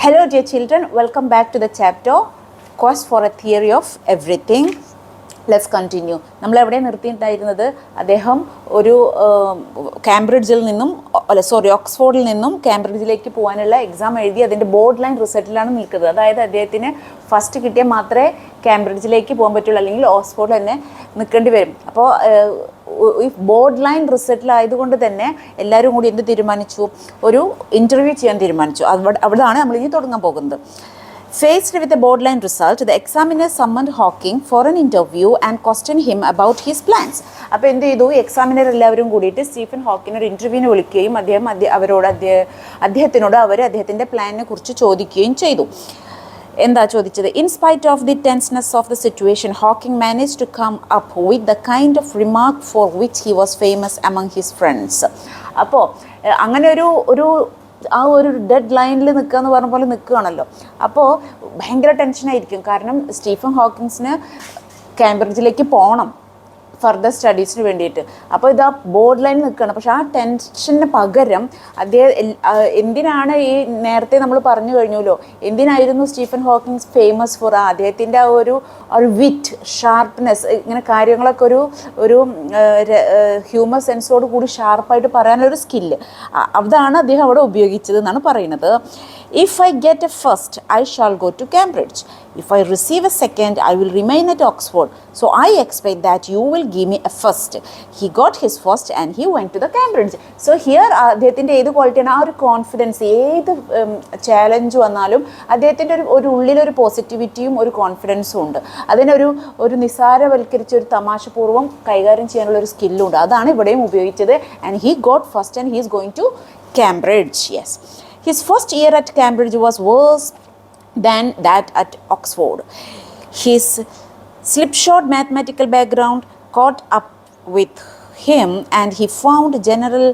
Hello dear children, welcome back to the chapter Quest for a Theory of Everything. Let's continue. നമ്മൾ എവിടെ നിർത്തിയിട്ടായിരുന്നത്? അദ്ദേഹം ഒരു കാംബ്രിഡ്ജിൽ നിന്നും ഓക്സ്ഫോർഡിൽ നിന്നും കാംബ്രിഡ്ജിലേക്ക് പോകാനുള്ള എക്സാം എഴുതി അതിൻ്റെ ബോർഡ് ലൈൻ റിസൾട്ടിലാണ് നിൽക്കുന്നത്. അതായത് അദ്ദേഹത്തിന് ഫസ്റ്റ് കിട്ടിയാൽ മാത്രമേ കാംബ്രിഡ്ജിലേക്ക് പോകാൻ പറ്റുള്ളൂ, അല്ലെങ്കിൽ ഓക്സ്ഫോർഡിൽ തന്നെ നിൽക്കേണ്ടി വരും. അപ്പോൾ ഈ ബോർഡ് ലൈൻ റിസൾട്ടിലായതുകൊണ്ട് തന്നെ എല്ലാവരും കൂടി എന്ത് തീരുമാനിച്ചു? ഒരു ഇൻ്റർവ്യൂ ചെയ്യാൻ തീരുമാനിച്ചു. അവിടെയാണ് നമ്മളിനി തുടങ്ങാൻ പോകുന്നത്. Faced with the borderline result, the examiner summoned Hawking for an interview and questioned him about his plans. അപ്പോൾ എന്ത് ചെയ്തു? എക്സാമിനർ എല്ലാവരും കൂടിയിട്ട് സ്റ്റീഫൻ ഹോക്കിന് ഒരു ഇൻ്റർവ്യൂവിന് വിളിക്കുകയും അദ്ദേഹത്തിനോട് അദ്ദേഹത്തിൻ്റെ പ്ലാനിനെ കുറിച്ച് ചോദിക്കുകയും ചെയ്തു. എന്താ ചോദിച്ചത്? In spite of the tenseness of the situation, Hawking manage to come up with the kind of remark for which he was famous among his friends. അപ്പോൾ അങ്ങനെ ആ ഒരു ഡെഡ് ലൈനിൽ നിൽക്കുക എന്ന് പറഞ്ഞ പോലെ നിൽക്കുകയാണല്ലോ. അപ്പോൾ ഭയങ്കര ടെൻഷനായിരിക്കും. കാരണം സ്റ്റീഫൻ ഹോക്കിൻസിന് കാംബ്രിഡ്ജിലേക്ക് പോകണം ഫർദർ സ്റ്റഡീസിന് വേണ്ടിയിട്ട്. അപ്പോൾ ഇതാ ബോർഡ് ലൈൻ നിൽക്കുകയാണ്. പക്ഷെ ആ ടെൻഷന് പകരം എന്തിനാണ് ഈ നേരത്തെ നമ്മൾ പറഞ്ഞു കഴിഞ്ഞല്ലോ, എന്തിനായിരുന്നു സ്റ്റീഫൻ ഹോക്കിൻസ് ഫേമസ് ഫോർ? അദ്ദേഹത്തിൻ്റെ ആ ഒരു വിറ്റ്, ഷാർപ്നെസ്, ഇങ്ങനെ കാര്യങ്ങളൊക്കെ ഒരു ഹ്യൂമർ സെൻസോട് കൂടി ഷാർപ്പായിട്ട് പറയാനൊരു സ്കില്ല്, അതാണ് അദ്ദേഹം അവിടെ ഉപയോഗിച്ചത് എന്നാണ് പറയുന്നത്. If I get a first, I shall go to Cambridge. If I receive a second, I will remain at Oxford. So I expect that you will give me a first. He got his first and he went to the Cambridge. So here അദ്ദേഹത്തിൻ്റെ ഏത് ക്വാളിറ്റിയാണ്? ആ ഒരു confidence. ഏത് challenge വന്നാലും അദ്ദേഹത്തിൻ്റെ ഒരു ഉള്ളിലൊരു പോസിറ്റിവിറ്റിയും ഒരു കോൺഫിഡൻസും ഉണ്ട്. അതിനൊരു നിസ്സാരവൽക്കരിച്ച ഒരു തമാശപൂർവ്വം കൈകാര്യം ചെയ്യാനുള്ള ഒരു സ്കില്ലുണ്ട്. അതാണ് ഇവിടെയും ഉപയോഗിച്ചത്. And he got first and he is going to Cambridge. Yes. His first year at Cambridge was worse than that at Oxford. His slipshod mathematical background caught up with him and he found general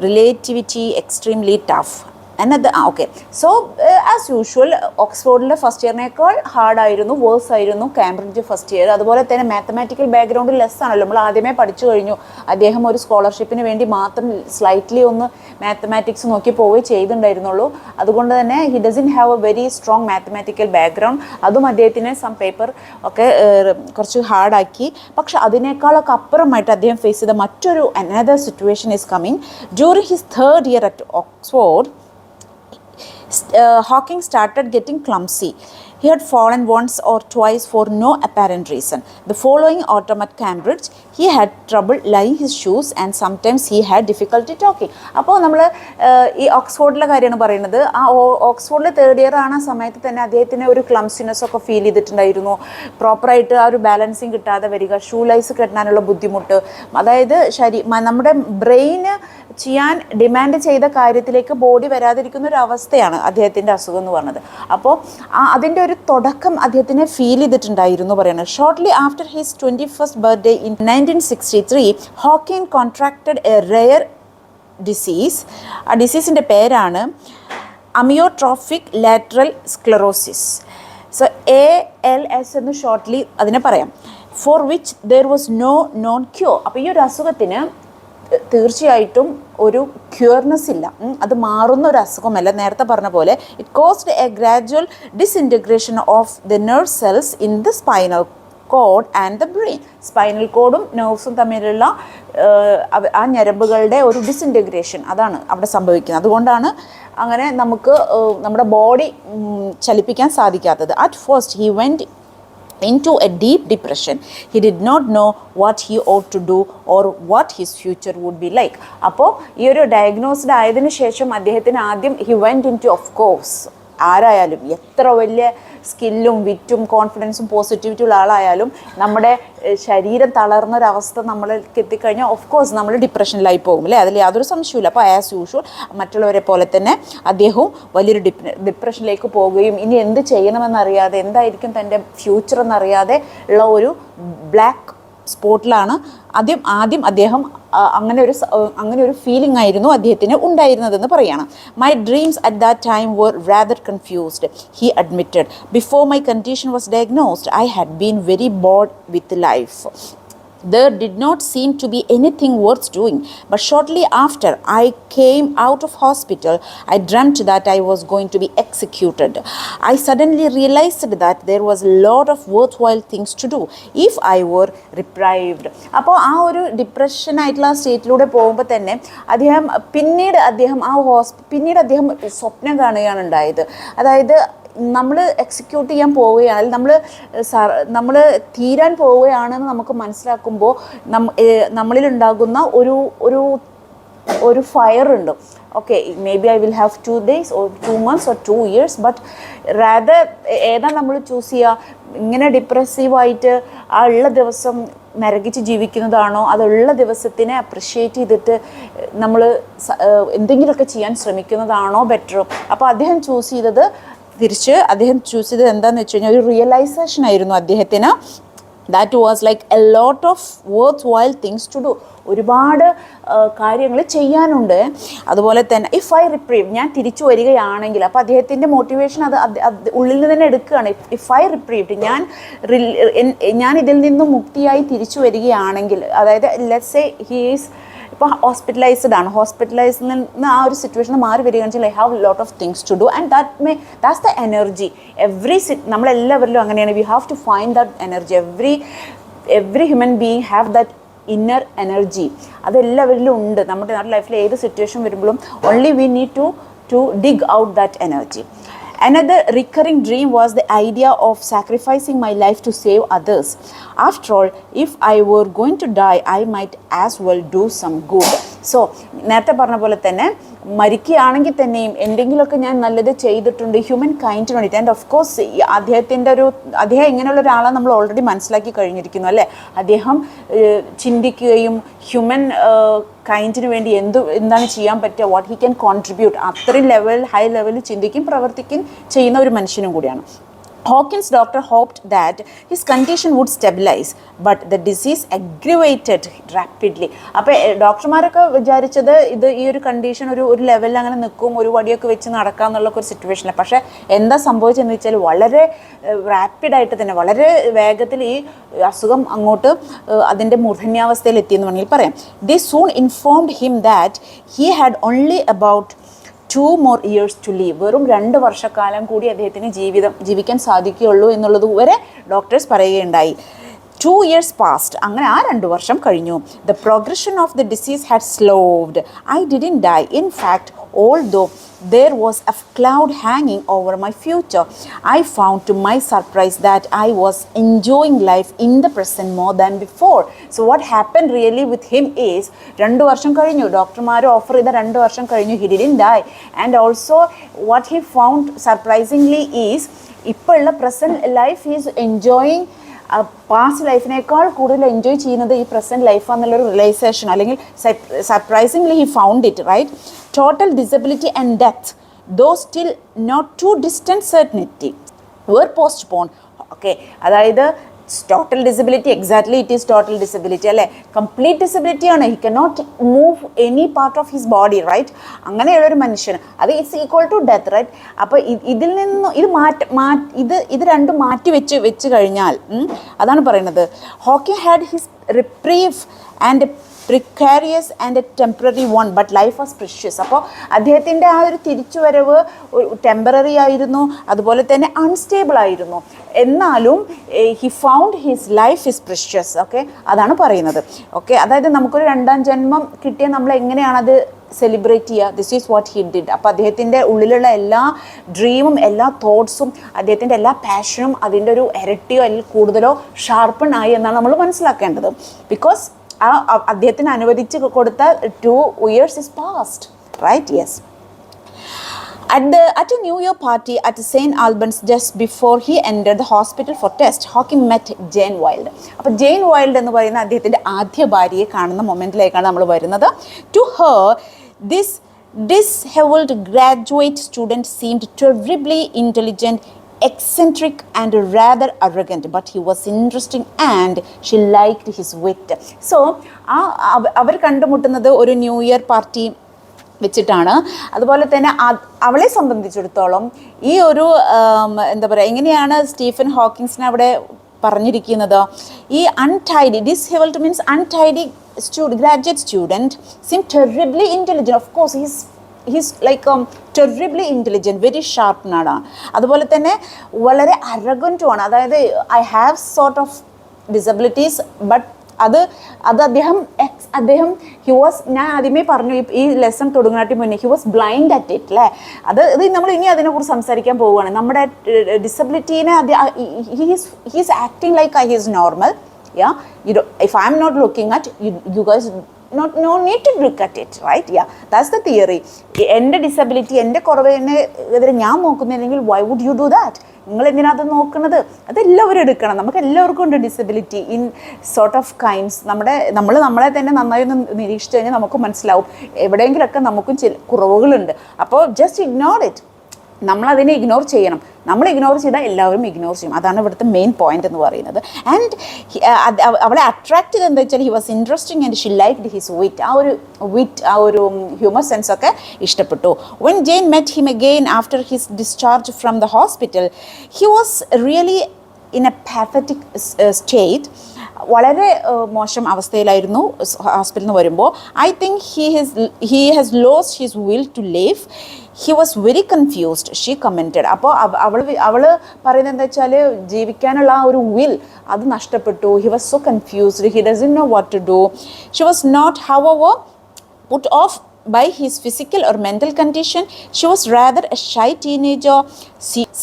relativity extremely tough. Okay, so as usual ഓക്സ്ഫോർഡിലെ first ഇയറിനേക്കാൾ ഹാർഡായിരുന്നു, worse ആയിരുന്നു Cambridge first year. അതുപോലെ തന്നെ mathematical background less ആണല്ലോ, നമ്മൾ ആദ്യമേ പഠിച്ചു കഴിഞ്ഞു. അദ്ദേഹം ഒരു സ്കോളർഷിപ്പിന് വേണ്ടി മാത്രം സ്ലൈറ്റ്ലി ഒന്ന് മാത്തമാറ്റിക്സ് നോക്കി പോവുകയും ചെയ്തിട്ടുണ്ടായിരുന്നുള്ളൂ. അതുകൊണ്ട് തന്നെ he doesn't have A very strong mathematical background. അതും അദ്ദേഹത്തിന് സം പേപ്പർ ഒക്കെ കുറച്ച് ഹാർഡാക്കി. പക്ഷെ അതിനേക്കാളൊക്കെ അപ്പുറമായിട്ട് അദ്ദേഹം ഫേസ് ചെയ്ത മറ്റൊരു another situation is coming. During his third year at Oxford, Hawking started getting clumsy. He had fallen once or twice for no apparent reason. The following autumn at Cambridge, he had trouble tying his shoes and sometimes he had difficulty talking. അപ്പോൾ നമ്മൾ ഈ ഓക്സ്ഫോർഡിലെ കാര്യമാണ് പറയുന്നത്. ആ ഓക്സ്ഫോർഡിലെ third year ആണ് സമയത്ത് തന്നെ അദ്ദേഹത്തിന് ഒരു ക്ലംസിനെസ് ഒക്കെ ഫീൽ ചെയ്തിട്ടുണ്ടായിരുന്നു. പ്രോപ്പറായിട്ട് ആ ഒരു ബാലൻസിങ് കിട്ടാതെ വരിക, ഷൂ ലൈസ് കെട്ടാനുള്ള ബുദ്ധിമുട്ട്, അതായത് നമ്മുടെ ബ്രെയിന് ചെയ്യാൻ ഡിമാൻഡ് ചെയ്ത കാര്യത്തിലേക്ക് ബോഡി വരാതിരിക്കുന്ന ഒരു അവസ്ഥയാണ് അദ്ദേഹത്തിൻ്റെ അസുഖം എന്ന് പറഞ്ഞത്. അപ്പോൾ അതിൻ്റെ ഒരു തുടക്കം അദ്ദേഹത്തിന് ഫീൽ ചെയ്തിട്ടുണ്ടായിരുന്നു പറയുന്നത്. Shortly after his 21st birthday in 1963, Hawking contracted a rare disease. ആ ഡിസീസിൻ്റെ പേരാണ് amyotrophic lateral sclerosis. So ALS എന്ന് ഷോർട്ട്ലി അതിനെ പറയാം. For which there was no known cure. അപ്പോൾ ഈ ഒരു അസുഖത്തിന് തീർച്ചയായിട്ടും ഒരു ക്യൂർനെസ് ഇല്ല. അത് മാറുന്ന ഒരു അസുഖമല്ല. നേരത്തെ പറഞ്ഞ പോലെ it caused A gradual disintegration of the nerve cells in the spinal cord and the brain. Spinal കോഡും നെർവ്സും തമ്മിലുള്ള ആ ഞരമ്പുകളുടെ ഒരു ഡിസിൻറ്റഗ്രേഷൻ, അതാണ് അവിടെ സംഭവിക്കുന്നത്. അതുകൊണ്ടാണ് അങ്ങനെ നമുക്ക് നമ്മുടെ ബോഡി ചലിപ്പിക്കാൻ സാധിക്കാത്തത്. At first he went into a deep depression. He did not know what he ought to do or what his future would be like. അപ്പോൾ ഈ ഒരു ഡയഗ്നോസ്ഡ് ആയതിനു ശേഷം അദ്ദേഹത്തിന് ആദ്യം he went into, of course, ആരായാലും എത്ര വലിയ സ്കില്ലും വിറ്റും കോൺഫിഡൻസും പോസിറ്റിവിറ്റി ഉള്ള ആളായാലും നമ്മുടെ ശരീരം തളർന്നൊരവസ്ഥ നമ്മൾക്ക് എത്തിക്കഴിഞ്ഞാൽ ഓഫ് കോഴ്സ് നമ്മൾ ഡിപ്രഷനിലായി പോകും അല്ലേ? അതിൽ യാതൊരു സംശയമില്ല. അപ്പോൾ ആസ് യൂഷ്വൽ മറ്റുള്ളവരെ പോലെ തന്നെ അദ്ദേഹവും വലിയൊരു ഡിപ്രഷനിലേക്ക് പോവുകയും ഇനി എന്ത് ചെയ്യണമെന്നറിയാതെ, എന്തായിരിക്കും തൻ്റെ ഫ്യൂച്ചർ എന്നറിയാതെ ഉള്ള ഒരു ബ്ലാക്ക് സ്പോട്ടിലാണ് ആദ്യം അദ്ദേഹം അങ്ങനെ ഒരു ഫീലിംഗ് ആയിരുന്നു അദ്ദേഹത്തിന് ഉണ്ടായിരുന്നതെന്ന് പറയുകയാണ്. My dreams at that time were rather confused, he admitted. Before my condition was diagnosed, I had been very bored with life. There did not seem to be anything worth doing. But shortly after I came out of hospital, I dreamt that I was going to be executed. I suddenly realized that there was a lot of worthwhile things to do if I were reprieved. അപ്പോൾ ആ ഒരു depression ആയിട്ടുള്ള സ്റ്റേറ്റിലൂടെ പോകുമ്പോൾ തന്നെ പിന്നീട് അദ്ദേഹം സ്വപ്നം കാണുകയാണ് ഉണ്ടായത്. അതായത് നമ്മൾ എക്സിക്യൂട്ട് ചെയ്യാൻ പോവുകയാണ്, നമ്മൾ തീരാൻ പോവുകയാണെന്ന് നമുക്ക് മനസ്സിലാക്കുമ്പോൾ നമ്മളിലുണ്ടാകുന്ന ഒരു ഫയർ ഉണ്ട്. Okay, may be I will have 2 days or 2 months or 2 years, but rather ഏതാ നമ്മൾ ചൂസ് ചെയ്യുക? ഇങ്ങനെ ഡിപ്രസീവായിട്ട് ആ ഉള്ള ദിവസം നരകിച്ച് ജീവിക്കുന്നതാണോ, അതുള്ള ദിവസത്തിനെ അപ്രിഷ്യേറ്റ് ചെയ്തിട്ട് നമ്മൾ എന്തെങ്കിലുമൊക്കെ ചെയ്യാൻ ശ്രമിക്കുന്നതാണോ ബെറ്റർ? അപ്പോൾ അദ്ദേഹം ചൂസ് ചെയ്തത് എന്താണെന്ന് വെച്ച് കഴിഞ്ഞാൽ ഒരു റിയലൈസേഷൻ ആയിരുന്നു അദ്ദേഹത്തിന്. That was like a lot of worthwhile things to do. ഒരുപാട് കാര്യങ്ങൾ ചെയ്യാനുണ്ട്. അതുപോലെ തന്നെ ഇഫ് ഐ റിപ്രീവ്, ഞാൻ തിരിച്ചു വരികയാണെങ്കിൽ, അപ്പോൾ അദ്ദേഹത്തിൻ്റെ മോട്ടിവേഷൻ അത് ഉള്ളിൽ നിന്ന് തന്നെ എടുക്കുകയാണ്. ഇഫ് ഐ റിപ്രീവ്ഡ്, ഞാൻ ഇതിൽ നിന്നും മുക്തിയായി തിരിച്ചു വരികയാണെങ്കിൽ, അതായത് ലെറ്റ്സ് സേ ഹി ഈസ് ഇപ്പോൾ ഹോസ്പിറ്റലൈസ്ഡ് നിന്ന് ആ ഒരു സിറ്റുവേഷൻ മാറി വരികയാണെന്ന് വെച്ചാൽ I have lot of things to do and that's the energy. നമ്മളെല്ലാവരിലും അങ്ങനെയാണ്. We have to find that energy. Every human being have that inner energy. അതെല്ലാവരിലും ഉണ്ട്. നമ്മുടെ ലൈഫിൽ ഏത് സിറ്റുവേഷൻ വരുമ്പോഴും only we need to dig out that energy. Another recurring dream was the idea of sacrificing my life to save others. After all, if I were going to die, I might as well do some good. So, നേരത്തെ പറഞ്ഞ പോലെ തന്നെ മരിക്കുകയാണെങ്കിൽ തന്നെയും എന്തെങ്കിലുമൊക്കെ ഞാൻ നല്ലത് ചെയ്തിട്ടുണ്ട് human കൈൻഡിന് വേണ്ടിയിട്ട്. ആൻഡ് ഓഫ് കോഴ്സ് അദ്ദേഹം ഇങ്ങനെയുള്ള ഒരാളാണ് നമ്മൾ ഓൾറെഡി മനസ്സിലാക്കി കഴിഞ്ഞിരിക്കുന്നു അല്ലേ. അദ്ദേഹം ചിന്തിക്കുകയും ഹ്യൂമൻ കൈൻഡിന് വേണ്ടി എന്താണ് ചെയ്യാൻ പറ്റുക, വാട്ട് ഹി ക്യാൻ കോൺട്രിബ്യൂട്ട്, അത്രയും ഹൈ ലെവലിൽ ചിന്തിക്കുകയും പ്രവർത്തിക്കുകയും ചെയ്യുന്ന ഒരു മനുഷ്യനും കൂടിയാണ്. Hawkins' doctor hoped that his condition would stabilize, but the disease aggravated rapidly. അപ്പോൾ ഡോക്ടർമാരൊക്കെ വിചാരിച്ചത് ഈ ഒരു കണ്ടീഷൻ ഒരു ലെവലിൽ അങ്ങനെ നിൽക്കും, ഒരു വടിയൊക്കെ വെച്ച് നടക്കാം എന്നുള്ള ഒരു സിറ്റുവേഷനിലാണ്. പക്ഷേ എന്താ സംഭവിച്ചതെന്ന് വെച്ചാൽ വളരെ റാപ്പിഡായിട്ട് തന്നെ, വളരെ വേഗത്തിൽ ഈ അസുഖം അങ്ങോട്ട് അതിൻ്റെ മൂർധന്യാവസ്ഥയിൽ എത്തിയെന്ന് വേണമെങ്കിൽ പറയാം. They soon informed him that he had only about 2 more years to live. വെറും 2 വർഷക്കാലം കൂടി അദ്ദേഹത്തിന് ജീവിക്കാൻ സാധിക്കുകയുള്ളൂ എന്നുള്ളത് വരെ ഡോക്ടേഴ്സ് പറയുകയുണ്ടായി. 2 years passed. അങ്ങനെ ആ 2 വർഷം കഴിഞ്ഞു. The progression of the disease had slowed. I didn't die. In fact, although there was a cloud hanging over my future, I found to my surprise that I was enjoying life in the present more than before. So what happened really with him is 2 വർഷം കഴിഞ്ഞു, ഡോക്ടർമാർ offer ചെയ്ത 2 വർഷം കഴിഞ്ഞു, he didn't die. And also what he found surprisingly is ഇപ്പോൾ ഉള്ള present life he is enjoying past ലൈഫിനേക്കാൾ കൂടുതൽ എൻജോയ് ചെയ്യുന്നത് ഈ പ്രസൻറ്റ് ലൈഫാണെന്നുള്ളൊരു റിയലൈസേഷൻ, അല്ലെങ്കിൽ surprisingly he found it, right? Total disability and death, though still not too distant certainty, were postponed. Okay, അതായത് total disability, exactly it is total disability അല്ലേ, complete disability ആണ്. He cannot move any part of his body, right? അങ്ങനെയുള്ളൊരു മനുഷ്യന് അത് it's equal to death, right? അപ്പോൾ ഇതിൽ നിന്ന് ഇത് രണ്ടും മാറ്റി വെച്ച് കഴിഞ്ഞാൽ അതാണ് പറയുന്നത്. ഹോക്കി had his reprieve and precarious and a temporary one, but life was precious. അപ്പോൾ അദ്ദേഹത്തിൻ്റെ ആ ഒരു തിരിച്ചുവരവ് ടെമ്പററി ആയിരുന്നു, അതുപോലെ തന്നെ അൺസ്റ്റേബിൾ ആയിരുന്നു. എന്നാലും he found his life is precious. Okay, അതാണ് പറയുന്നത്. ഓക്കെ, അതായത് നമുക്കൊരു 2ാം ജന്മം കിട്ടിയാൽ നമ്മൾ എങ്ങനെയാണത് സെലിബ്രേറ്റ് ചെയ്യുക? This is what he did. അപ്പോൾ അദ്ദേഹത്തിൻ്റെ ഉള്ളിലുള്ള എല്ലാ ഡ്രീമും എല്ലാ തോട്ട്സും അദ്ദേഹത്തിൻ്റെ എല്ലാ പാഷനും അതിൻ്റെ ഒരു ഇരട്ടിയോ അല്ലെങ്കിൽ കൂടുതലോ ഷാർപ്പൺ ആയി എന്നാണ് നമ്മൾ മനസ്സിലാക്കേണ്ടത്. ബിക്കോസ് അദ്ദേഹത്തിന് അനുവദിച്ച് കൊടുത്ത 2 years is past, right? Yes. At a New Year party at St. Albans, just before he entered the hospital for test, Hawking met Jane Wilde. അപ്പോൾ ജെയിൻ വൈൽഡ് എന്ന് പറയുന്ന അദ്ദേഹത്തിൻ്റെ ആദ്യ ഭാര്യയെ കാണുന്ന മൊമെൻറ്റിലേക്കാണ് നമ്മൾ വരുന്നത്. To her, this disheveled graduate student seemed terribly intelligent, eccentric and rather arrogant, but he was interesting and she liked his wit. So അവർ കണ്ടുമുട്ടുന്നത് ഒരു ന്യൂ ഇയർ പാർട്ടി വെച്ചിട്ടാണ്. അതുപോലെ തന്നെ അവളെ സംബന്ധിച്ചിടത്തോളം ഈ ഒരു എന്താ പറയുക, എങ്ങനെയാണ് സ്റ്റീഫൻ ഹോക്കിങ്സിനെ അവിടെ പറഞ്ഞിരിക്കുന്നത് ഈ untidy, disheveled means untidy student, graduate student seemed terribly intelligent. Of course he's like terribly intelligent, very sharp എന്നാണ്. അതുപോലെ തന്നെ വളരെ arrogant ആണ്. അതായത് I have sort of disabilities but അത് അദ്ദേഹം ഹി വാസ്, ഞാൻ ആദ്യമേ പറഞ്ഞു ഈ ലെസൺ തുടങ്ങാനായിട്ട് മുന്നേ, he was blind at it അല്ലേ. ഇത് നമ്മൾ ഇനി അതിനെക്കുറിച്ച് സംസാരിക്കാൻ പോവുകയാണ്. നമ്മുടെ ഡിസബിലിറ്റീനെ he's acting like he is normal. If I am not looking at you guys no need to look at it, right? That's the theory. എൻ്റെ ഡിസബിലിറ്റി, എൻ്റെ കുറവിനെതിരെ ഞാൻ നോക്കുന്നില്ലെങ്കിൽ why would you do that? നിങ്ങൾ എന്തിനാ അത് നോക്കുന്നത്? അതെല്ലാവരും എടുക്കണം. നമുക്ക് എല്ലാവർക്കും ഉണ്ട് disability in sort of kinds. നമ്മളെ തന്നെ നന്നായി ഒന്ന് നിരീക്ഷിച്ചു കഴിഞ്ഞാൽ നമുക്ക് മനസ്സിലാവും എവിടെയെങ്കിലൊക്കെ നമുക്കും ചില കുറവുകളുണ്ട്. അപ്പോൾ ജസ്റ്റ് ഇഗ്നോർ ഇറ്റ്. നമ്മളതിനെ ഇഗ്നോർ ചെയ്യണം. നമ്മൾ ഇഗ്നോർ ചെയ്താൽ എല്ലാവരും ഇഗ്നോർ ചെയ്യും. അതാണ് ഇവിടുത്തെ മെയിൻ പോയിന്റ് എന്ന് പറയുന്നത്. ആൻഡ് അവളെ അട്രാക്ട് ചെയ്ത് എന്താ വെച്ചാൽ he was interesting and she liked his wit. ആ ഒരു ഹ്യൂമർ സെൻസ് ഒക്കെ ഇഷ്ടപ്പെട്ടു. When Jane met him again after his discharge from the hospital, he was really in a pathetic state. വളരെ മോശം അവസ്ഥയിലായിരുന്നു ഹോസ്പിറ്റലിൽ നിന്ന് വരുമ്പോൾ. I think he has lost his will to live. He was very confused, she commented. അപ്പോൾ അവൾ പറയുന്നത് എന്താ വെച്ചാൽ ജീവിക്കാനുള്ള ആ ഒരു വിൽ അത് നഷ്ടപ്പെട്ടു. He was so confused, he doesn't know what to do. She was not however put off by his physical or mental condition. She was rather a shy teenager,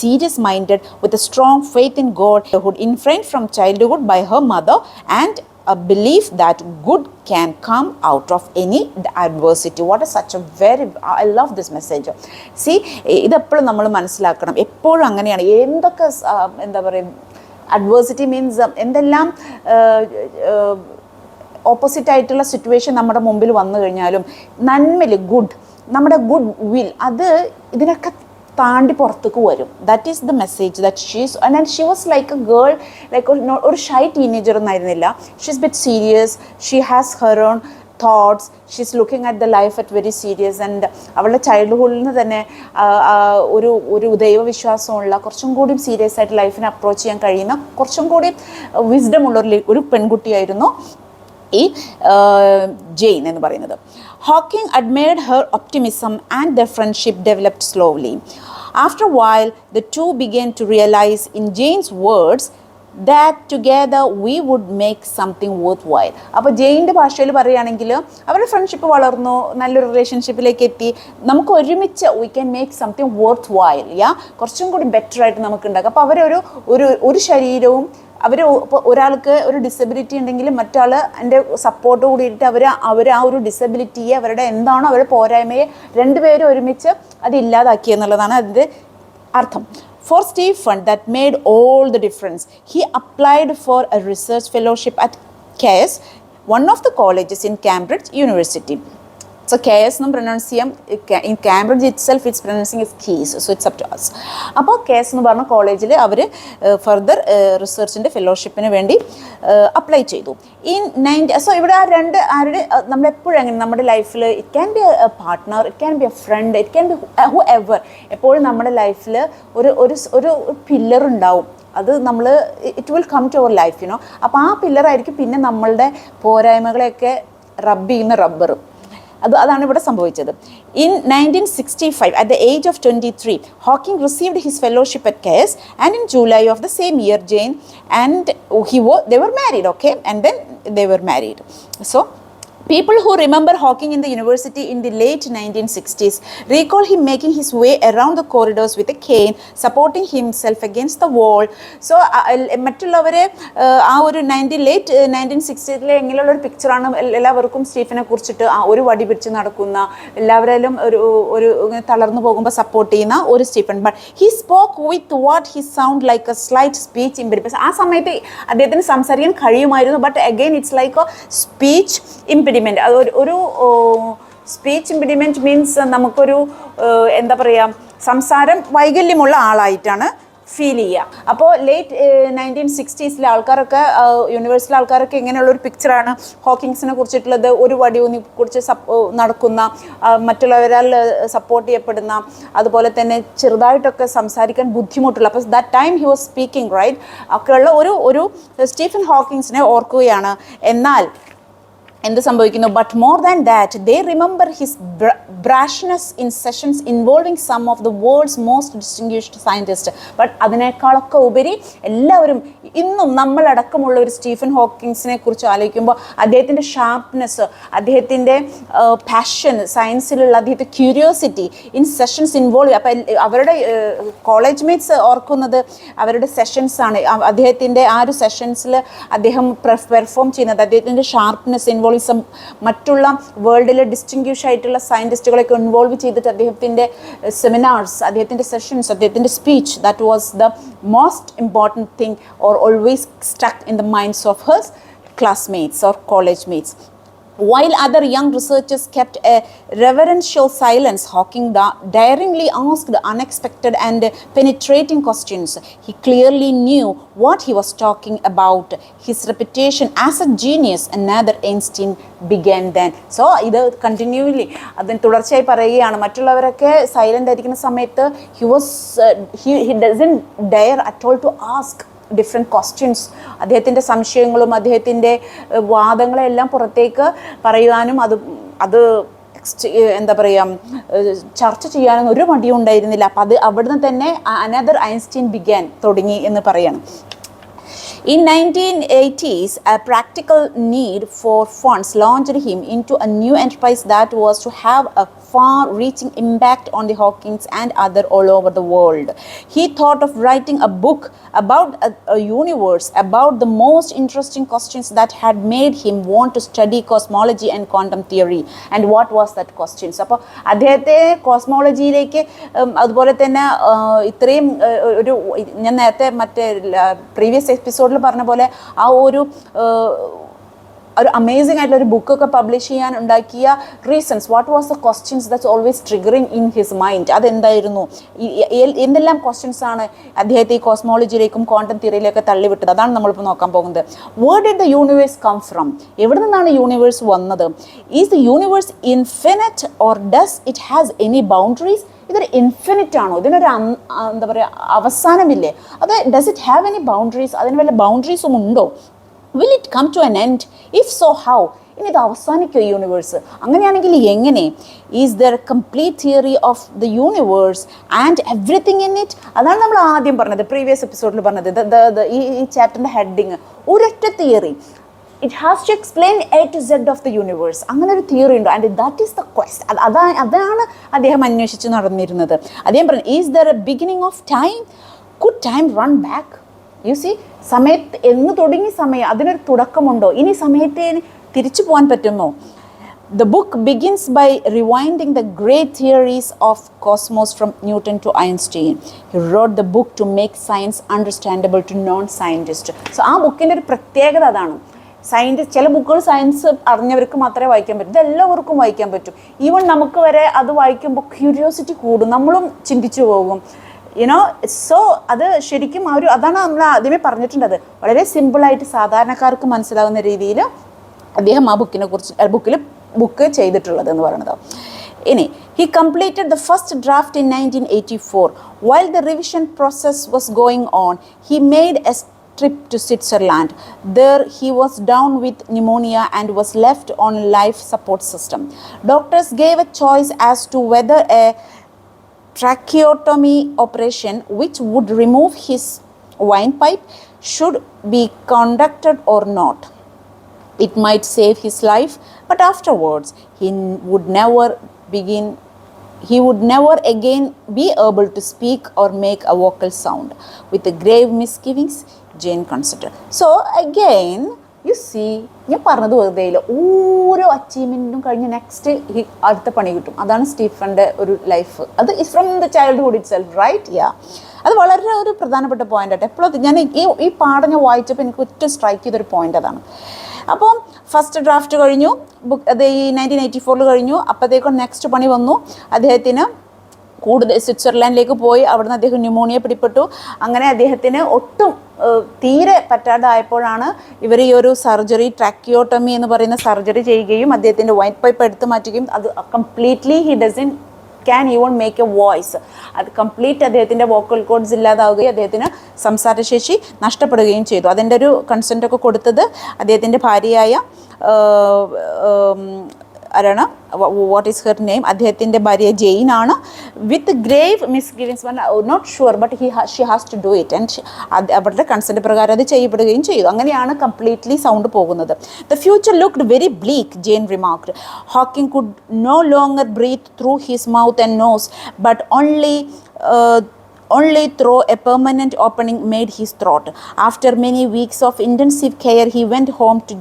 serious-minded, with a strong faith in God, influenced from childhood by her mother, and a belief that good can come out of any adversity. What is such a very, I love this message. See, ഇതെപ്പോഴും നമ്മൾ മനസ്സിലാക്കണം. എപ്പോഴും അങ്ങനെയാണ്. എന്തൊക്കെ എന്താ പറയുക, adversity means എന്തെല്ലാം opposite ആയിട്ടുള്ള situation നമ്മുടെ മുമ്പിൽ വന്നു കഴിഞ്ഞാലും നന്മയിൽ നമ്മുടെ ഗുഡ് വിൽ അത് ഇതിനൊക്കെ താണ്ടി പുറത്തേക്ക് വരും. That is the message that she's. And she was like a girl, like ഒരു ഷൈ ടീനേജർ ഒന്നായിരുന്നില്ല. She's bit serious, she has her own thoughts, she's looking at the life at very serious. And അവളുടെ ചൈൽഡ്ഹുഡിൽ നിന്ന് തന്നെ ഒരു ദൈവവിശ്വാസമുള്ള, കുറച്ചും കൂടി serious ആയിട്ട് ലൈഫിനെ അപ്രോച്ച് ചെയ്യാൻ കഴിയുന്ന, കുറച്ചും കൂടി വിസ്ഡം ഉള്ള ഒരു പെൺകുട്ടിയായിരുന്നു ഈ ജെയിൻ എന്ന് പറയുന്നത്. Hawking admired her optimism and their friendship developed slowly. After a while, the two began to realize, in Jane's words, that together we would make something worthwhile. അപ്പോൾ ജെയിൻ്റെ ഭാഷയിൽ പറയുകയാണെങ്കിൽ അവരുടെ ഫ്രണ്ട്ഷിപ്പ് വളർന്നു, നല്ലൊരു റിലേഷൻഷിപ്പിലേക്ക് എത്തി. നമുക്ക് ഒരുമിച്ച് we can make something worthwhile, കുറച്ചും കൂടി ബെറ്റർ ആയിട്ട് നമുക്ക് ഉണ്ടാക്കാം. അപ്പോൾ ഒരു ശരീരവും ഒരാൾക്ക് ഒരു ഡിസബിലിറ്റി ഉണ്ടെങ്കിൽ മറ്റാൾ എൻ്റെ സപ്പോർട്ട് കൂടിയിട്ട് അവർ ആ ഒരു ഡിസബിലിറ്റിയെ, അവരുടെ എന്താണോ അവരുടെ പോരായ്മയെ രണ്ടുപേരും ഒരുമിച്ച് അത് ഇല്ലാതാക്കി എന്നുള്ളതാണ് അതിൻ്റെ അർത്ഥം. For Stephen, that made all the difference. He applied for a research fellowship at KS, one of the colleges in Cambridge University. So KS എന്നും പ്രൊനൗൺസ് ചെയ്യാം. In Cambridge itself it's pronouncing is keys, so it's up to us. അപ്പോൾ KS എന്ന് പറഞ്ഞ കോളേജിൽ അവർ further റിസർച്ചിൻ്റെ ഫെലോഷിപ്പിന് വേണ്ടി apply ചെയ്തു. So ഇവിടെ ആരുടെ നമ്മളെപ്പോഴും അങ്ങനെ നമ്മുടെ ലൈഫിൽ it can be a partner, it can be a friend, it can be whoever. എപ്പോഴും നമ്മുടെ ലൈഫിൽ ഒരു പില്ലർ ഉണ്ടാവും. അത് നമ്മൾ it will come to our life, അപ്പോൾ ആ പില്ലറായിരിക്കും പിന്നെ നമ്മളുടെ പോരായ്മകളെയൊക്കെ റബ്ബ് ചെയ്യുന്ന റബ്ബറും. അതാണ് ഇവിടെ സംഭവിച്ചത്. In 1965, at the age of 23, Hawking received his fellowship at KS, and in July of the same year, Jane and they were married, okay? And then they were married. So people who remember Hawking in the university in the late 1960s recall him making his way around the corridors with a cane, supporting himself against the wall. So മറ്റുള്ളവരെ ആ ഒരു late 1960s എങ്ങനെയുള്ള ഒരു പിക്ചറാണ് എല്ലാവർക്കും സ്റ്റീഫനെ കുറിച്ചിട്ട്. ഒരു വടി പിടിച്ച് നടക്കുന്ന, എല്ലാവരും ഒരു തളർന്നു പോകുമ്പോൾ സപ്പോർട്ട് ചെയ്യുന്ന ഒരു Stephen. But he spoke with what he sound like a slight speech impediment. ആ സമയത്ത് അദ്ദേഹത്തിന് സംസാരിക്കാൻ കഴിയുമായിരുന്നു, but again it's like a speech impediment. ഒരു സ്പീച്ച് ഇംപെഡിമെന്റ് മീൻസ് നമുക്കൊരു എന്താ പറയുക, സംസാരം വൈകല്യമുള്ള ആളായിട്ടാണ് ഫീൽ ചെയ്യുക. അപ്പോൾ ലേറ്റ് 1960s ആൾക്കാരൊക്കെ യൂണിവേഴ്സിലെ ആൾക്കാരൊക്കെ ഇങ്ങനെയുള്ള ഒരു പിക്ചറാണ് ഹോക്കിങ്സിനെ കുറിച്ചിട്ടുള്ളത്. ഒരു വടിയൂന്നി കുറിച്ച് നടക്കുന്ന, മറ്റുള്ളവരാൽ സപ്പോർട്ട് ചെയ്യപ്പെടുന്ന, അതുപോലെ തന്നെ ചെറുതായിട്ടൊക്കെ സംസാരിക്കാൻ ബുദ്ധിമുട്ടുള്ള. അപ്പോൾ that time he was speaking right ഒക്കെയുള്ള ഒരു സ്റ്റീഫൻ ഹോക്കിങ്സിനെ ഓർക്കുകയാണ്. എന്നാൽ എന്ത് സംഭവിക്കുന്നു? But more than that they remember his brashness in sessions involving some of the world's most distinguished scientist. But അതിനേക്കാളൊക്കെ ഉപരി എല്ലാവരും ഇന്നും നമ്മളടക്കമുള്ള ഒരു സ്റ്റീഫൻ ഹോക്കിങ്സിനെ കുറിച്ച് ആലോചിക്കുമ്പോൾ അദ്ദേഹത്തിൻ്റെ ഷാർപ്നെസ്, അദ്ദേഹത്തിൻ്റെ പാഷൻ, സയൻസിലുള്ള അദ്ദേഹത്തെ ക്യൂരിയോസിറ്റി ഇൻ സെഷൻസ് ഇൻവോൾവ്. അപ്പം അവരുടെ കോളേജ് മേറ്റ്സ് ഓർക്കുന്നത് അവരുടെ സെഷൻസാണ്. അദ്ദേഹത്തിൻ്റെ ആ ഒരു സെഷൻസിൽ അദ്ദേഹം പെർഫോം ചെയ്യുന്നത്, അദ്ദേഹത്തിൻ്റെ ഷാർപ്നെസ് ഇൻവോൾവ് മറ്റുള്ള വേൾഡിലെ ഡിസ്റ്റിങ്വിഷ് ആയിട്ടുള്ള സയൻറ്റിസ്റ്റുകളൊക്കെ ഇൻവോൾവ് ചെയ്തിട്ട് അദ്ദേഹത്തിൻ്റെ സെമിനാർസ്, അദ്ദേഹത്തിൻ്റെ സെഷൻസ്, അദ്ദേഹത്തിൻ്റെ speech, that was the most important thing or always stuck in the minds of hers classmates or college mates. While other young researchers kept a reverential silence, Hawking daringly asked unexpected and penetrating questions. He clearly knew what he was talking about. His reputation as a genius, another Einstein, began then. So, ഇത് continually അതിന് തുടർച്ചയായി പറയുകയാണ്. മറ്റുള്ളവരൊക്കെ silent ആയിരിക്കുന്ന സമയത്ത് he doesn't dare at all to ask different questions. അദ്ദേഹത്തിൻ്റെ സംശയങ്ങളും അദ്ദേഹത്തിൻ്റെ വാദങ്ങളെല്ലാം പുറത്തേക്ക് പറയുവാനും അത് എന്താ പറയുക ചർച്ച ചെയ്യാനൊന്നും ഒരു മടിയും ഉണ്ടായിരുന്നില്ല. അപ്പം അവിടുന്ന് തന്നെ അനദർ ഐൻസ്റ്റീൻ ബിഗാൻ തുടങ്ങി എന്ന് പറയണം. In 1980s, a practical need for funds launched him into a new enterprise that was to have a far-reaching impact on the Hawkins and others all over the world. He thought of writing a book about a universe, about the most interesting questions that had made him want to study cosmology and quantum theory. And what was that questions? അപ്പോൾ അദ്ദേഹത്തെ കോസ്മോളജിയിലേക്ക്, അതുപോലെ തന്നെ ഇത്രയും ഒരു ഞാൻ നേരത്തെ മറ്റേ previous എപ്പിസോഡിൽ പറഞ്ഞ പോലെ ആ ഒരു അമേസിംഗ് ആയിട്ടുള്ള ഒരു ബുക്കൊക്കെ പബ്ലിഷ് ചെയ്യാൻ ഉണ്ടാക്കിയ reasons, what was the questions that's always triggering in his mind, അതെന്തായിരുന്നു, എന്തെല്ലാം ക്വസ്റ്റ്യൻസ് ആണ് അദ്ദേഹത്തെ ഈ കോസ്മോളജിയിലേക്കും ക്വാണ്ടം തിയറിയിലേക്കും തള്ളിവിട്ടത്? അതാണ് നമ്മളിപ്പോൾ നോക്കാൻ പോകുന്നത്. Where did the universe come from? എവിടെ നിന്നാണ് യൂണിവേഴ്സ് വന്നത്? Is the universe infinite or does it has any boundaries? ഇതൊരു ഇൻഫിനിറ്റ് ആണോ? ഇതിനൊരു എന്താ പറയുക അവസാനമില്ലേ? അത് does it have any boundaries? അതിന് വല്ല ബൗണ്ടറീസും ഉണ്ടോ? Will it come to an end? If so how? ഇനി ഇത് അവസാനിക്കുമോ യൂണിവേഴ്സ്? അങ്ങനെയാണെങ്കിൽ എങ്ങനെ? Is there a complete theory of the universe and everything in it? അതാണ് നമ്മൾ ആദ്യം പറഞ്ഞത്, പ്രീവിയസ് എപ്പിസോഡിൽ പറഞ്ഞത്. ഈ ചാപ്റ്ററിൻ്റെ ഹെഡിങ് ഒരൊറ്റ theory, it has to explain A to Z of the universe. അങ്ങനെ ഒരു തിയറി ഉണ്ടോ? And that is the quest. അതാണ് അദ്ദേഹം അന്വേഷിച്ച് നടന്നിരുന്നത്. അദ്ദേഹം പറഞ്ഞു, is there a beginning of time? Could time run back? You see, സമയത്ത് എന്ന് തുടങ്ങി സമയം, അതിനൊരു തുടക്കമുണ്ടോ? ഇനി സമയത്തെ തിരിച്ചു പോകാൻ പറ്റുമോ? The book begins by rewinding the great theories of cosmos from Newton to Einstein. He wrote the book to make science understandable to non-scientists. So ആ ബുക്കിൻ്റെ ഒരു പ്രത്യേകത അതാണ്. ചില ബുക്കുകൾ സയൻസ് അറിഞ്ഞവർക്ക് മാത്രമേ വായിക്കാൻ പറ്റൂ, ഇതെല്ലാവർക്കും വായിക്കാൻ പറ്റും. ഈവൻ നമുക്ക് വരെ അത് വായിക്കുമ്പോൾ ക്യൂരിയോസിറ്റി കൂടും, നമ്മളും ചിന്തിച്ചു പോകും. സോ അത് ശരിക്കും അതാണ് നമ്മൾ ആദ്യമേ പറഞ്ഞിട്ടുണ്ടത്. വളരെ സിമ്പിളായിട്ട് സാധാരണക്കാർക്ക് മനസ്സിലാകുന്ന രീതിയിൽ അദ്ദേഹം ആ ബുക്ക് ചെയ്തിട്ടുള്ളത് എന്ന് പറയുന്നത്. ഇനി he completed the first draft in 1984. While the revision process was going on, he made a trip to Switzerland. There he was down with pneumonia and was left on life support system. Doctors gave a choice as to whether a tracheotomy operation, which would remove his windpipe, should be conducted or not. It might save his life, but afterwards he would never again be able to speak or make a vocal sound. With the grave misgivings, Jane considered. So again, you see, ഞാൻ പറഞ്ഞത് വെറുതെ ഇല്ല, ഓരോ അച്ചീവ്മെൻറ്റും കഴിഞ്ഞ് next അടുത്ത പണി കിട്ടും. അതാണ് സ്റ്റീഫൻ്റെ ഒരു ലൈഫ്. അത് is from the childhood itself, right? Yeah, അത് വളരെ ഒരു പ്രധാനപ്പെട്ട പോയിൻ്റ് ആയിട്ട് എപ്പോഴും ഞാൻ ഈ പാഠം ഞാൻ വായിച്ചപ്പോൾ എനിക്ക് ഒറ്റ സ്ട്രൈക്ക് ചെയ്തൊരു പോയിൻ്റ് അതാണ്. അപ്പം ഫസ്റ്റ് ഡ്രാഫ്റ്റ് കഴിഞ്ഞു, ബുക്ക് അത് ഈ 1984 കഴിഞ്ഞു. അപ്പോഴത്തേക്കും നെക്സ്റ്റ് പണി വന്നു അദ്ദേഹത്തിന്. കൂടുതൽ സ്വിറ്റ്സർലാൻഡിലേക്ക് പോയി. അവിടുന്ന് അദ്ദേഹം ന്യൂമോണിയ പിടിപെട്ടു. അങ്ങനെ അദ്ദേഹത്തിന് ഒട്ടും തീരെ പറ്റാതായപ്പോഴാണ് ഇവർ ഈ ഒരു സർജറി, ട്രാക്കിയോട്ടമി എന്ന് പറയുന്ന സർജറി ചെയ്യുകയും അദ്ദേഹത്തിൻ്റെ വൈറ്റ് പൈപ്പ് എടുത്തു മാറ്റുകയും അത് completely he doesn't can even make A voice, അത് കംപ്ലീറ്റ് അദ്ദേഹത്തിൻ്റെ വോക്കൽ കോഡ്സ് ഇല്ലാതാവുകയും അദ്ദേഹത്തിന് സംസാരശേഷി നഷ്ടപ്പെടുകയും ചെയ്തു. അതിൻ്റെ ഒരു കൺസെൻറ്റൊക്കെ കൊടുത്തത് അദ്ദേഹത്തിൻ്റെ ഭാര്യയായ ആരാണ്, വാട്ട് ഈസ് ഹെർ നെയിം, അദ്ദേഹത്തിൻ്റെ ഭാര്യ ജെയിൻ ആണ്. With grave misgivings, not sure but she has to do it and അവരുടെ കൺസെൻറ്റ് പ്രകാരം അത് ചെയ്യപ്പെടുകയും ചെയ്തു. അങ്ങനെയാണ് കംപ്ലീറ്റ്ലി സൗണ്ട് പോകുന്നത്. The future looked very bleak, Jane remarked. Hawking could no longer breathe through his mouth and nose but only through a permanent opening made his throat. After many weeks of intensive care, he went home to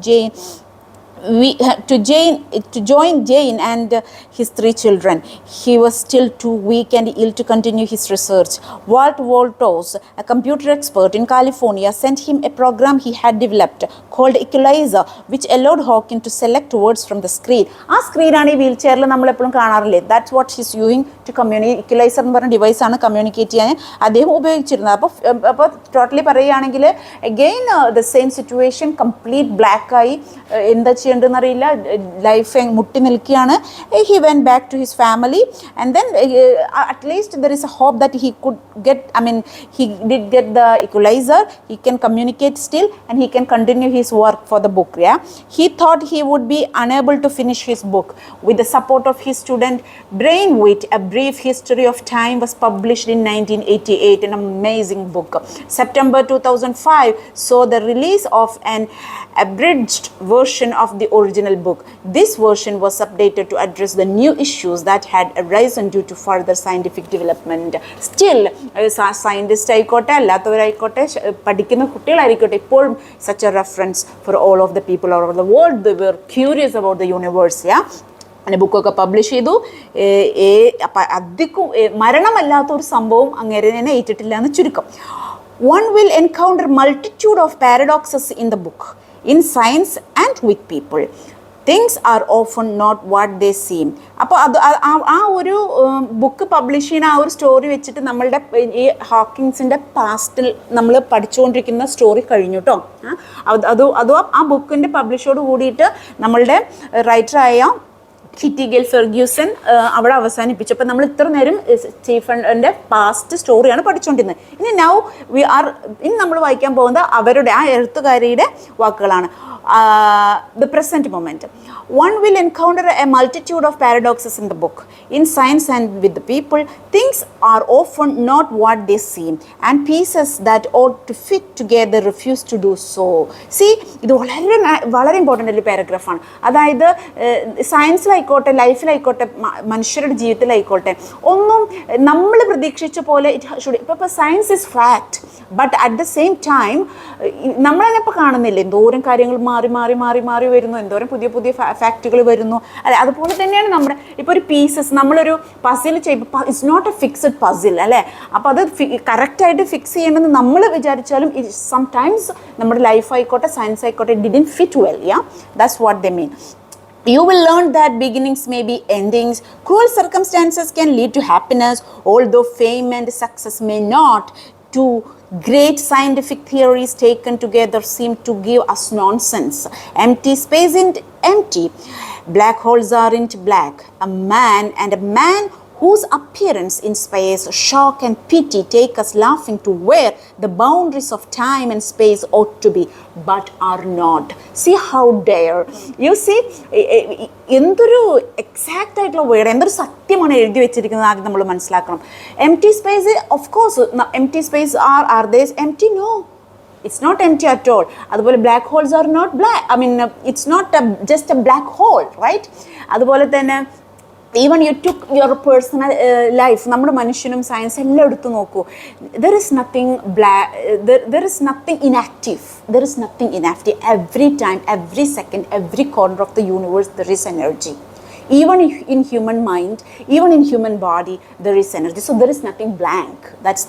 join Jane and his 3 children. He was still too weak and ill to continue his research. Walt Wolters, a computer expert in California, sent him a program he had developed called Equalizer, which allowed Hawking to select words from the screen. ആ സ്ക്രീനാണ് ഈ wheel ചെയറിൽ നമ്മളെപ്പോഴും കാണാറില്ലേ. That's what she's യൂയിങ് to communicate. Equaliser എന്ന് പറഞ്ഞ ഡിവൈസാണ് communicate ചെയ്യാൻ അദ്ദേഹം ഉപയോഗിച്ചിരുന്നത്. അപ്പോൾ ടോട്ടലി പറയുകയാണെങ്കിൽ again the same situation, complete ബ്ലാക്കായി, എന്താ ചെയ്യേണ്ടതെന്നറിയില്ല, ലൈഫ് മുട്ടി നിൽക്കുകയാണ്. He went back to his family and then at least there is a hope that he could get, he did get the equalizer, he can communicate still and he can continue his work for the book. He thought he would be unable to finish his book. With the support of his student Brainwit, A Brief History of Time was published in 1988, an amazing book. September 2005 saw the release of an abridged version of the original book. This version was updated to address the new issues that had arisen due to further scientific development. Still, scientist ആയിക്കോട്ടെ, അല്ലാത്തവരായിക്കോട്ടെ, പഠിക്കുന്ന കുട്ടികളായിരിക്കട്ടെ, ഇപ്പോഴും such a reference for all of the people all over the world. They were curious about the universe. അങ്ങനെ ബുക്കൊക്കെ publish ചെയ്തു. അധികം മരണമല്ലാത്തൊരു സംഭവം അങ്ങനെ തന്നെ ഏറ്റിട്ടില്ല എന്ന് ചുരുക്കം. One will encounter multitude of paradoxes in the book, in science and with people. Things are often not what they seem. അപ്പോൾ ആ ഒരു ബുക്ക് പബ്ലിഷ് ചെയ്യുന്ന ആ ഒരു സ്റ്റോറി വെച്ചിട്ട് നമ്മളുടെ ഈ ഹോക്കിങ്സിൻ്റെ പാസ്റ്റിൽ നമ്മൾ പഠിച്ചുകൊണ്ടിരിക്കുന്ന സ്റ്റോറി കഴിഞ്ഞു കേട്ടോ. അത് ആ ബുക്കിൻ്റെ പബ്ലിഷോട് കൂടിയിട്ട് നമ്മളുടെ റൈറ്ററായ കിറ്റി ഗെയിൽ ഫെർഗ്യൂസൺ അവിടെ അവസാനിപ്പിച്ചു. അപ്പോൾ നമ്മൾ ഇത്ര നേരം സ്റ്റീഫൻ്റെ പാസ്റ്റ് സ്റ്റോറിയാണ് പഠിച്ചുകൊണ്ടിരുന്നത്. ഇനി ഇനി നമ്മൾ വായിക്കാൻ പോകുന്നത് അവരുടെ ആ എഴുത്തുകാരിയുടെ വാക്കുകളാണ്. The present moment. One will encounter a multitude of paradoxes in the book. In science and with the people, things are often not what they seem, and pieces that ought to fit together refuse to do so. See, ഇത് വളരെ important ഒരു പാരഗ്രാഫാണ്. അതായത് സയൻസിലായിക്കോട്ടെ, ലൈഫിലായിക്കോട്ടെ, മനുഷ്യരുടെ ജീവിതത്തിലായിക്കോട്ടെ, ഒന്നും നമ്മൾ പ്രതീക്ഷിച്ച പോലെ ഇപ്പോൾ science is fact, but at the same time നമ്മളതിനിപ്പോൾ കാണുന്നില്ല, എന്തോരം കാര്യങ്ങൾ മാറി മാറി മാറി മാറി വരുന്നു, എന്തോരം പുതിയ പുതിയ ഫാക്റ്റുകൾ വരുന്നു. അല്ലെ, അതുപോലെ തന്നെയാണ് നമ്മുടെ ഇപ്പോൾ ഒരു പീസസ് നമ്മളൊരു പസിൽ ചെയ്യുമ്പോൾ it's not a fixed puzzle അല്ലേ. അപ്പോൾ അത് കറക്റ്റായിട്ട് ഫിക്സ് ചെയ്യണമെന്ന് നമ്മൾ വിചാരിച്ചാലും സംടൈംസ് നമ്മുടെ ലൈഫ് ആയിക്കോട്ടെ, സയൻസ് ആയിക്കോട്ടെ, didn't fit well. That's what they mean. You will learn that beginnings may be endings. Cruel circumstances can lead to happiness, although fame and success may not. Two great scientific theories taken together seem to give us nonsense. Empty space isn't empty. Black holes aren't black. A man whose appearance inspires shock and pity take us laughing to where the boundaries of time and space ought to be, but are not. See how dare. You see, എന്തൊരു exact ആയിട്ടുള്ള word, എന്തൊരു സത്യമാണ് എഴുതി വെച്ചിരിക്കുന്നത് ആദ്യം നമ്മൾ മനസ്സിലാക്കണം. Empty space, of course empty space are these empty? No, it's not empty at all. അതുപോലെ black holes are not black. It's not just a black hole, right? അതുപോലെ തന്നെ even you took your personal life, നമ്മുടെ മനുഷ്യനും science എല്ലാം എടുത്തു നോക്കൂ. There is nothing there is nothing inactive. There is nothing inactive. Every time, every second, every corner of the universe there is energy. Even in human mind, even in human body, there is energy. So there is nothing blank. That's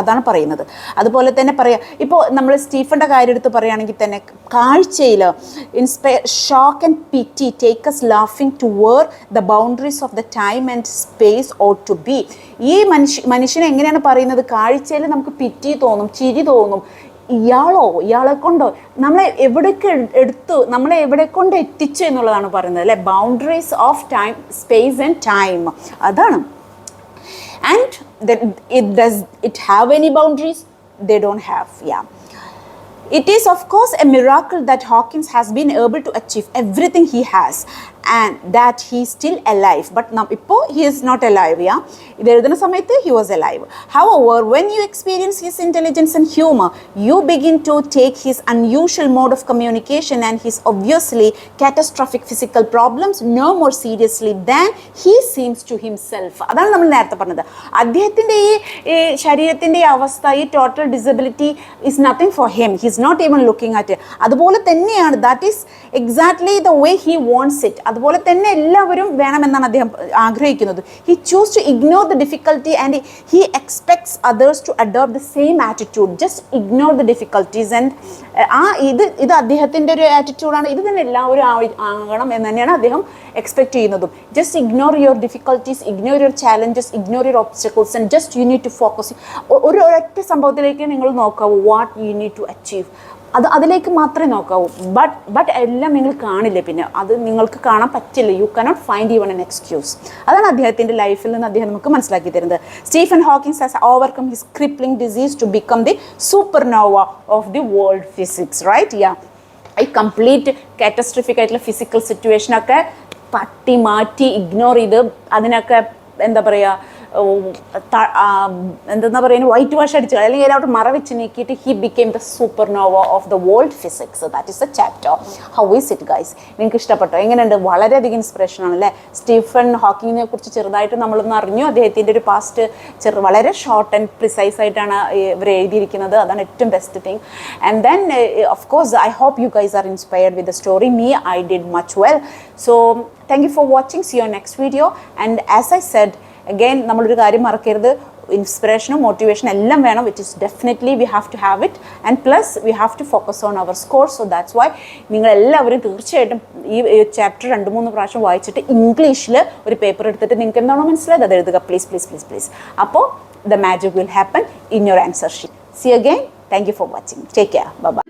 അതാണ് പറയുന്നത്. അതുപോലെ തന്നെ പറയാം, ഇപ്പോൾ നമ്മൾ സ്റ്റീഫൻ്റെ കാര്യം എടുത്ത് പറയുകയാണെങ്കിൽ തന്നെ കാഴ്ചയിൽ shock and pity take us laughing to where the boundaries of the time and space ought to be. ഈ മനുഷ്യനെ എങ്ങനെയാണ് പറയുന്നത്? കാഴ്ചയിൽ നമുക്ക് പിറ്റി തോന്നും, ചിരി തോന്നും. ഇയാളെ കൊണ്ടോ നമ്മളെ എവിടേക്ക് എടുത്തു, നമ്മളെ എവിടെ കൊണ്ട് എത്തിച്ചു എന്നുള്ളതാണ് പറയുന്നത് അല്ലേ. Boundaries of time, space and time, അതാണ്. And does it have any boundaries? They don't have. It is of course a miracle that Hawkins has been able to achieve everything he has and that he is still alive. But now he is not alive. ഇത് എഴുതുന്ന സമയത്ത് he was alive. However, when you experience his intelligence and humor, you begin to take his unusual mode of communication and his obviously catastrophic physical problems no more seriously than he seems to himself. അതാണ് നമ്മൾ നേരത്തെ പറഞ്ഞത്. അദ്ദേഹത്തിൻ്റെ ഈ ശരീരത്തിൻ്റെ അവസ്ഥ, ഈ total disability is nothing for him. He is not even looking at it. അതുപോലെ തന്നെയാണ്, that is exactly the way he wants it. അതുപോലെ തന്നെ എല്ലാവരും വേണമെന്നാണ് അദ്ദേഹം ആഗ്രഹിക്കുന്നത്. He choose to ignore the difficulty and he expects others to adopt the same attitude. Just ignore the difficulties and ഇത് അദ്ദേഹത്തിൻ്റെ ഒരു ആറ്റിറ്റ്യൂഡാണ്. ഇത് തന്നെ എല്ലാവരും ആകണം എന്ന് തന്നെയാണ് അദ്ദേഹം എക്സ്പെക്ട് ചെയ്യുന്നതും. Just ignore your difficulties, ignore your challenges, ignore your obstacles and just you need to focus. ഒരൊറ്റ സംഭവത്തിലേക്ക് നിങ്ങൾ നോക്കാവൂ, what you need to achieve, അതിലേക്ക് മാത്രമേ നോക്കാവൂ. ബട്ട് എല്ലാം നിങ്ങൾ കാണില്ല, പിന്നെ അത് നിങ്ങൾക്ക് കാണാൻ പറ്റില്ല. You cannot find even an excuse. അതാണ് അദ്ദേഹത്തിൻ്റെ ലൈഫിൽ നിന്ന് അദ്ദേഹം നമുക്ക് മനസ്സിലാക്കി തരുന്നത്. Stephen Hawkins has overcome his crippling disease to become the supernova of the world physics, right? ഈ കംപ്ലീറ്റ് കാറ്റസ്ട്രോഫിക് ആയിട്ടുള്ള ഫിസിക്കൽ സിറ്റുവേഷനൊക്കെ തട്ടി മാറ്റി ഇഗ്നോർ ചെയ്ത് അതിനൊക്കെ എന്താ പറയുക, എന്താ പറയുന്നത്, വൈറ്റ് വാഷ് അടിച്ചു അല്ലെങ്കിൽ എല്ലാവരും മറവെച്ച് നീക്കിയിട്ട് he became the supernova of the world physics. That is a chapter. How is it guys? നിങ്ങൾക്ക് ഇഷ്ടപ്പെട്ടോ? എങ്ങനെയുണ്ട്? വളരെയധികം ഇൻസ്പിറേഷൻ ആണല്ലേ. സ്റ്റീഫൻ ഹോക്കിങ്ങിനെ കുറിച്ച് ചെറുതായിട്ട് നമ്മളൊന്ന് അറിഞ്ഞു. അദ്ദേഹത്തിൻ്റെ ഒരു പാസ്റ്റ് വളരെ ഷോർട്ട് ആൻഡ് പ്രിസൈസ് ആയിട്ടാണ് ഇവർ എഴുതിയിരിക്കുന്നത്. അതാണ് ഏറ്റവും best thing. And then of course I hope you guys are inspired with the story. Me, I did much well. So thank you for watching. See you next video. And as I said again, നമ്മളൊരു കാര്യം മറക്കരുത്, ഇൻസ്പിറേഷനും motivation എല്ലാം വേണം. It is definitely we have to have it and plus we have to focus on our score. So that's why നിങ്ങളെല്ലാവരും തീർച്ചയായിട്ടും ഈ chapter 2-3 പ്രാവശ്യം വായിച്ചിട്ട് ഇംഗ്ലീഷിൽ ഒരു പേപ്പർ എടുത്തിട്ട് നിങ്ങൾക്ക് എന്താണോ മനസ്സിലായത് അത് എഴുതുക. Please please please please. അപ്പോൾ the magic will happen in your answer sheet. See again. Thank you for watching. Take care. Bye by.